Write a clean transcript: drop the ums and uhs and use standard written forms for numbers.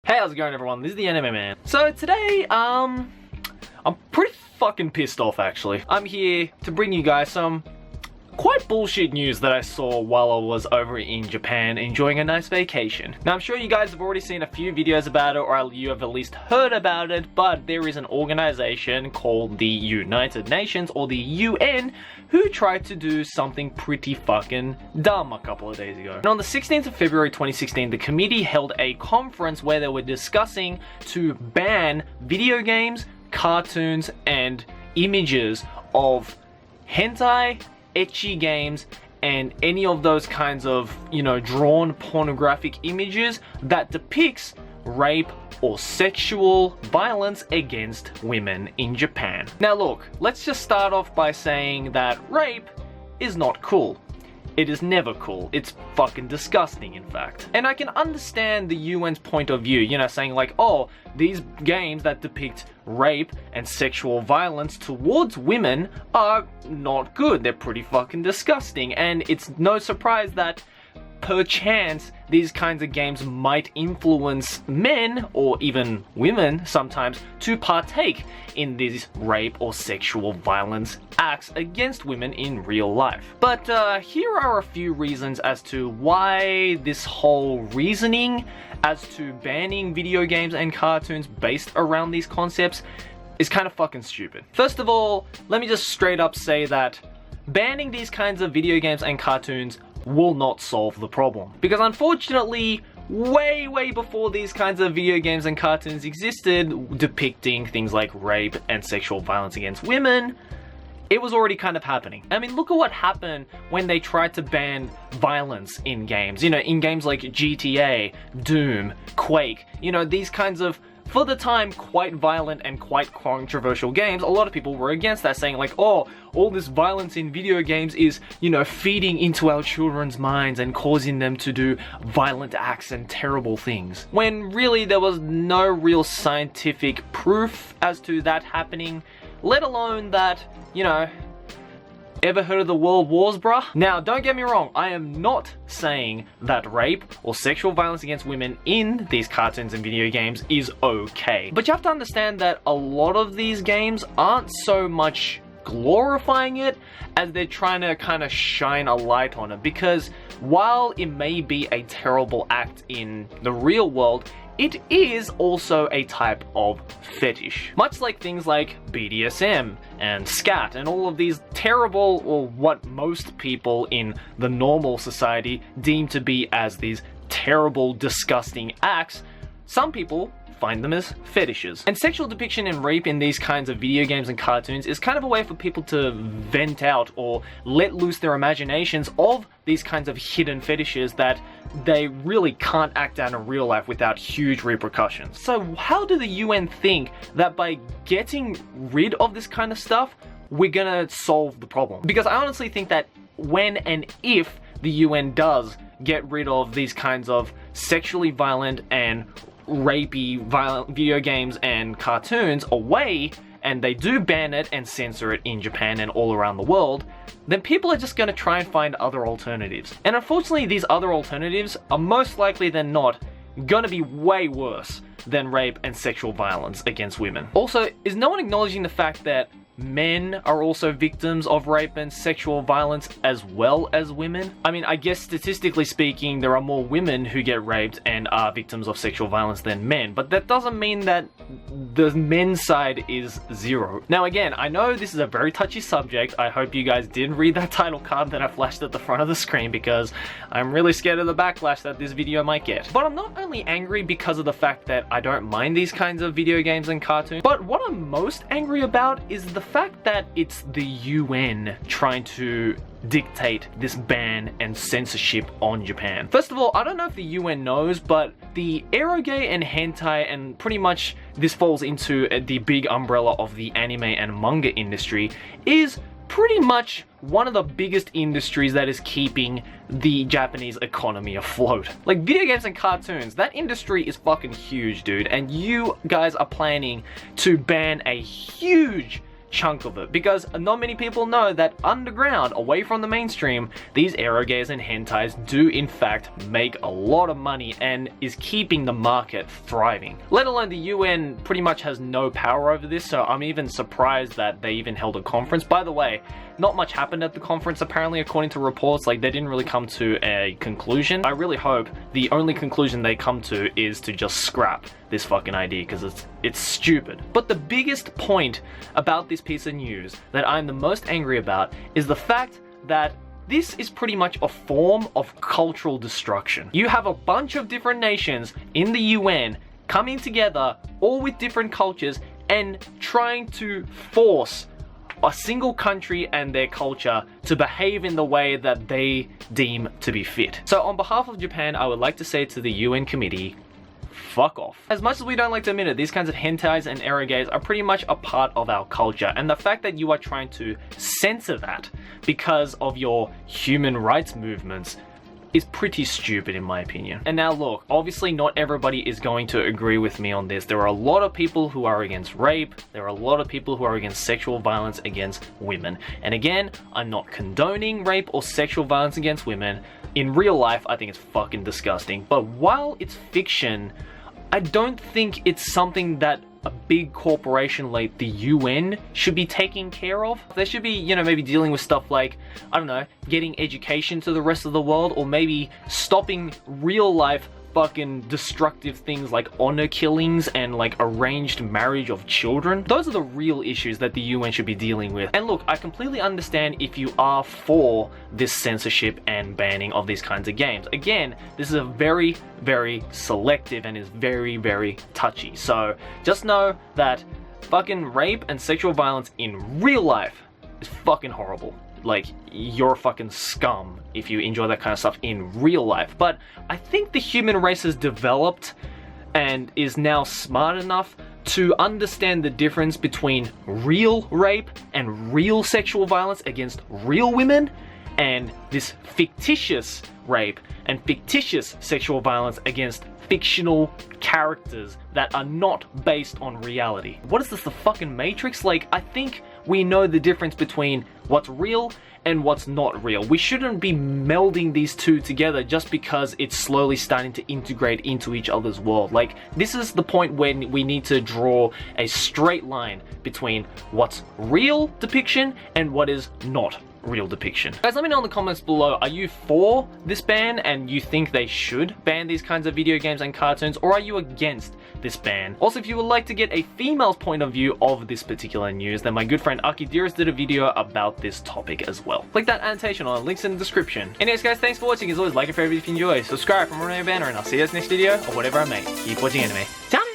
Hey, how's it going everyone? This is the Anime Man. So today, I'm pretty fucking pissed off actually. I'm here to bring you guys some quite bullshit news that I saw while I was over in Japan enjoying a nice vacation. Now I'm sure you guys have already seen a few videos about it, or you have at least heard about it, but there is an organization called the United Nations, or the UN, who tried to do something pretty fucking dumb a couple of days ago. And on the 16th of February 2016, the committee held a conference where they were discussing to ban video games, cartoons, and images of hentai, ecchi games, and any of those kinds of, drawn pornographic images that depicts rape or sexual violence against women in Japan. Now look, let's just start off by saying that rape is not cool. It is never cool. It's fucking disgusting, in fact. And I can understand the UN's point of view, saying like, oh, these games that depict rape and sexual violence towards women are not good. They're pretty fucking disgusting. And it's no surprise that perchance these kinds of games might influence men or even women sometimes to partake in these rape or sexual violence acts against women in real life. But here are a few reasons as to why this whole reasoning as to banning video games and cartoons based around these concepts is kind of fucking stupid. First of all, let me just straight up say that banning these kinds of video games and cartoons will not solve the problem. Because unfortunately, way before these kinds of video games and cartoons existed depicting things like rape and sexual violence against women, it was already kind of happening. I mean, look at what happened when they tried to ban violence in games. In games like GTA, Doom, Quake, these kinds of, for the time, quite violent and quite controversial games. A lot of people were against that, saying like, oh, all this violence in video games is, feeding into our children's minds and causing them to do violent acts and terrible things. When really there was no real scientific proof as to that happening, let alone that, ever heard of the World Wars, bruh? Now, don't get me wrong, I am not saying that rape or sexual violence against women in these cartoons and video games is okay. But you have to understand that a lot of these games aren't so much glorifying it as they're trying to kind of shine a light on it, because while it may be a terrible act in the real world, it is also a type of fetish. Much like things like BDSM and scat and all of these terrible, or what most people in the normal society deem to be as these terrible, disgusting acts, some people find them as fetishes. And sexual depiction and rape in these kinds of video games and cartoons is kind of a way for people to vent out or let loose their imaginations of these kinds of hidden fetishes that they really can't act out in real life without huge repercussions. So how do the UN think that by getting rid of this kind of stuff, we're gonna solve the problem? Because I honestly think that when and if the UN does get rid of these kinds of sexually violent and rapey violent video games and cartoons away, and they do ban it and censor it in Japan and all around the world, then people are just going to try and find other alternatives. And unfortunately, these other alternatives are most likely than not going to be way worse than rape and sexual violence against women. Also, is no one acknowledging the fact that men are also victims of rape and sexual violence as well as women? I mean, I guess statistically speaking, there are more women who get raped and are victims of sexual violence than men, but that doesn't mean that the men's side is zero. Now again, I know this is a very touchy subject. I hope you guys did read that title card that I flashed at the front of the screen, because I'm really scared of the backlash that this video might get. But I'm not only angry because of the fact that I don't mind these kinds of video games and cartoons, but what I'm most angry about is the fact that it's the UN trying to dictate this ban and censorship on Japan. First of all, I don't know if the UN knows, but the eroge and hentai, and pretty much this falls into the big umbrella of the anime and manga industry, is pretty much one of the biggest industries that is keeping the Japanese economy afloat. Like video games and cartoons, that industry is fucking huge, dude, and you guys are planning to ban a huge chunk of it, because not many people know that underground, away from the mainstream, these eroges and hentais do in fact make a lot of money and is keeping the market thriving. Let alone the UN pretty much has no power over this, so I'm even surprised that they even held a conference. By the way, not much happened at the conference apparently, according to reports. Like, they didn't really come to a conclusion. I really hope the only conclusion they come to is to just scrap this fucking idea, because it's stupid. But the biggest point about this piece of news that I'm the most angry about is the fact that this is pretty much a form of cultural destruction. You have a bunch of different nations in the UN coming together, all with different cultures, and trying to force a single country and their culture to behave in the way that they deem to be fit. So on behalf of Japan, I would like to say to the UN committee, fuck off. As much as we don't like to admit it, these kinds of hentais and eroges are pretty much a part of our culture, and the fact that you are trying to censor that because of your human rights movements is pretty stupid in my opinion. And now look, obviously not everybody is going to agree with me on this. There are a lot of people who are against rape, there are a lot of people who are against sexual violence against women. And again, I'm not condoning rape or sexual violence against women. In real life, I think it's fucking disgusting. But while it's fiction, I don't think it's something that a big corporation like the UN should be taking care of. They should be, you know, maybe dealing with stuff like, I don't know, getting education to the rest of the world, or maybe stopping real life fucking destructive things like honor killings and like arranged marriage of children. Those are the real issues that the UN should be dealing with. And look, I completely understand if you are for this censorship and banning of these kinds of games. Again, this is a very, very selective and is very, very touchy. So just know that fucking rape and sexual violence in real life is fucking horrible. Like, you're a fucking scum if you enjoy that kind of stuff in real life. But I think the human race has developed and is now smart enough to understand the difference between real rape and real sexual violence against real women, and this fictitious rape and fictitious sexual violence against fictional characters that are not based on reality. What is this, the fucking Matrix? Like, I think we know the difference between what's real and what's not real. We shouldn't be melding these two together just because it's slowly starting to integrate into each other's world. Like, this is the point when we need to draw a straight line between what's real depiction and what is not real depiction. Guys, let me know in the comments below, are you for this ban and you think they should ban these kinds of video games and cartoons, or are you against this ban? Also, if you would like to get a female's point of view of this particular news, then my good friend Aki Dearest did a video about this topic as well. Click that annotation on, links in the description. Anyways guys, thanks for watching. As always, like if you enjoy, subscribe for more anime banner, and I'll see you guys next video or whatever I make. Keep watching anime. Ciao!